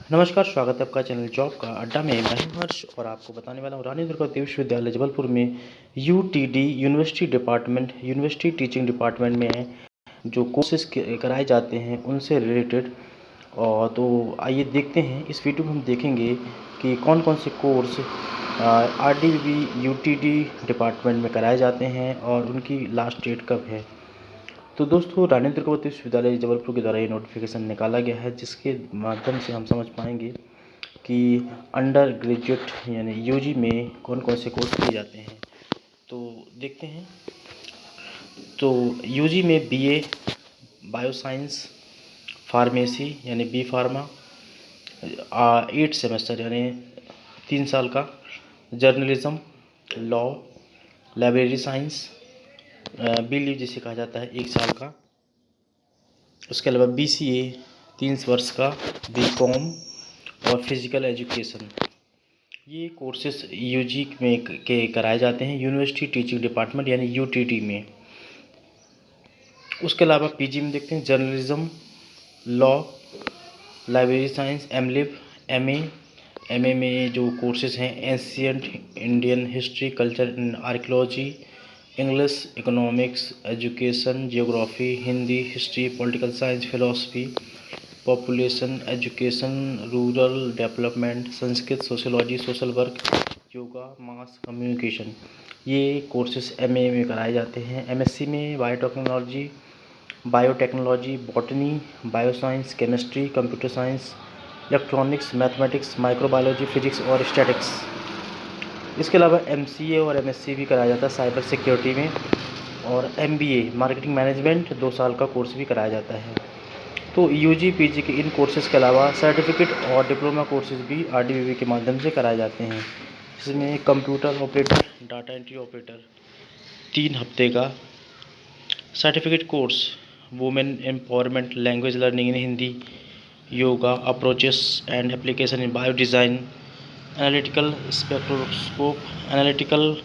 नमस्कार, स्वागत है आपका चैनल जॉब का अड्डा में। मैं हूं हर्ष और आपको बताने वाला हूं रानी दुर्गावती विश्वविद्यालय जबलपुर में यूटीडी यूनिवर्सिटी टीचिंग डिपार्टमेंट में जो कोर्सेज कराए जाते हैं उनसे रिलेटेड। और तो आइए देखते हैं, इस वीडियो में हम देखेंगे कि कौन कौन से कोर्स आरडीवी यूटीडी डिपार्टमेंट में कराए जाते हैं और उनकी लास्ट डेट कब है। तो दोस्तों, रानी दुर्गावती विश्वविद्यालय जबलपुर के द्वारा ये नोटिफिकेशन निकाला गया है, जिसके माध्यम से हम समझ पाएंगे कि अंडर ग्रेजुएट यानी यूजी में कौन कौन से कोर्स किए जाते हैं। तो देखते हैं। तो यूजी में बीए बायोसाइंस, फार्मेसी यानी बी फार्मा, 8 सेमेस्टर यानी 3 साल का, journalism, law, library science, B leave जिसे कहा जाता है 1 साल का। उसके अलावा बीसीए 3 वर्ष का, बीकॉम और फिज़िकल एजुकेशन, ये कोर्सेस यूजी में के कराए जाते हैं यूनिवर्सिटी टीचिंग डिपार्टमेंट यानी यूटीटी में। उसके अलावा पीजी में देखते हैं journalism, law, library science, MLib, MA में जो कोर्सेज हैं ancient Indian history, culture and archaeology, English, economics, education, geography, Hindi, history, political science, philosophy, population, education, rural development, Sanskrit, sociology, social work, yoga, mass communication, ये courses MA में कराए जाते हैं। MSc में biotechnology, botany, bioscience, chemistry, computer science, electronics, mathematics, microbiology, physics और statics. इसके अलावा MCA और एमएससी भी कराया जाता है साइबर सिक्योरिटी में। और एमबीए मार्केटिंग मैनेजमेंट 2 साल का कोर्स भी कराया जाता है। तो यूजी पीजी के इन कोर्सेज़ के अलावा सर्टिफिकेट और डिप्लोमा कोर्सेज़ भी आरडीवीवी के माध्यम से कराए जाते हैं, जिसमें computer operator, data entry operator 3 हफ्ते का, certificate course women empowerment, language learning in Hindi, yoga, approaches and application in bio design, analytical spectroscope, analytical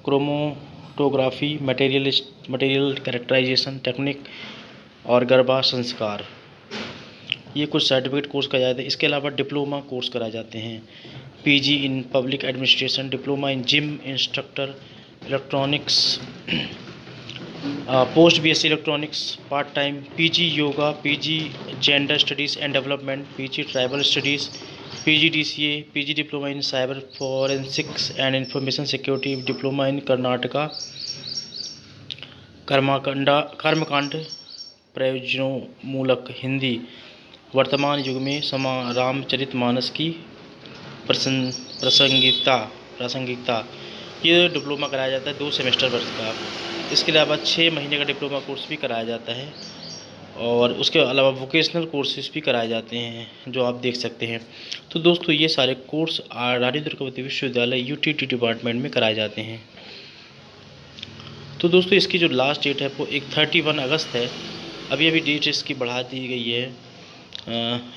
chromatography, material characterisation technique और गर्भा संस्कार, ये कुछ सर्टिफिकेट कोर्स कराए जाते हैं। इसके अलावा डिप्लोमा कोर्स कराए जाते हैं, PG in public administration, diploma in gym instructor, electronics, post BSc electronics part time, PG yoga, PG gender studies and development, PG tribal studies, PG DCA, PG diploma in cyber forensics and information security, diploma in Karnataka कर्मकांड प्रयोजनोन्मुलक हिंदी, वर्तमान युग में रामचरितमानस की प्रासंगिकता, ये diploma कराया जाता है 2 सेमेस्टर वर्ष का। इसके अलावा 6 महीने का डिप्लोमा कोर्स भी कराया जाता है और उसके अलावा वोकेशनल कोर्सेज भी कराए जाते हैं, जो आप देख सकते हैं। तो दोस्तों, ये सारे कोर्स रानी दुर्गावती विश्वविद्यालय यूटीटी डिपार्टमेंट में कराए जाते हैं। तो दोस्तों, इसकी जो लास्ट डेट है वो 31 अगस्त है। अभी डेट इसकी बढ़ा दी गई है,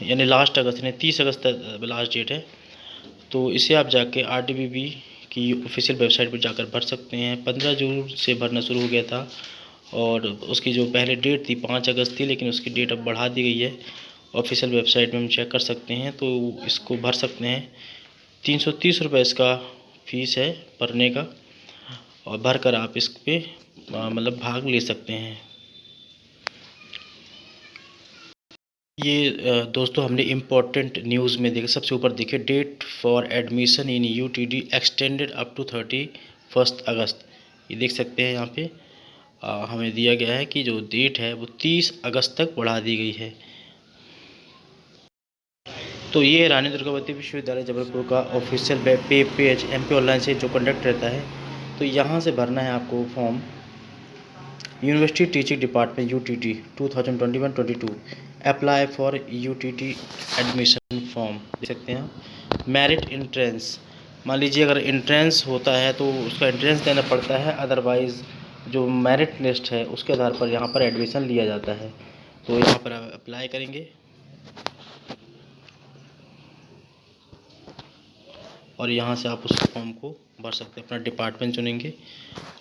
यानी लास्ट अगस्त यानी 30 अगस्त तक लास्ट डेट है। तो इसे आप जाके आरडीवीवी की ऑफिशियल वेबसाइट पर जाकर भर सकते हैं। 15 जून से भरना शुरू हो गया था और उसकी जो पहले डेट थी 5 अगस्त थी, लेकिन उसकी डेट अब बढ़ा दी गई है। ऑफिशियल वेबसाइट में हम चेक कर सकते हैं, तो इसको भर सकते हैं। 330 रुपये इसका फ़ीस है भरने का, और भर कर आप इस पे मतलब भाग ले सकते हैं। ये दोस्तों, हमने इम्पोर्टेंट न्यूज़ में देखा, सबसे ऊपर देखिए, date for admission in UTD extended up to 31 August. ये देख सकते हैं यहाँ पे हमें दिया गया है कि जो डेट है वो 30 अगस्त तक बढ़ा दी गई है। तो ये रानी दुर्गावती विश्वविद्यालय जबलपुर का ऑफिशियल पेज एमपी ऑनलाइन से जो कंडक्ट रहता है। तो यहाँ से भरना है आपको form, university teaching department UTT 2021-22 apply for UTT admission form, देख सकते हैं आप। मेरिट एंट्रेंस, मान लीजिए अगर एंट्रेंस होता है तो उसका एंट्रेंस देना पड़ता है, अदरवाइज़ जो मेरिट लिस्ट है उसके आधार पर यहाँ पर एडमिशन लिया जाता है। तो यहाँ पर आप अप्लाई करेंगे और यहाँ से आप उस फॉर्म को भर सकते हैं, अपना डिपार्टमेंट चुनेंगे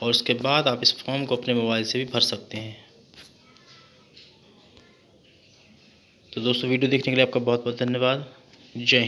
और उसके बाद आप इस फॉर्म को अपने मोबाइल से भी भर सकते हैं। तो दोस्तों, वीडियो देखने के लिए आपका बहुत बहुत धन्यवाद। जय हिंद।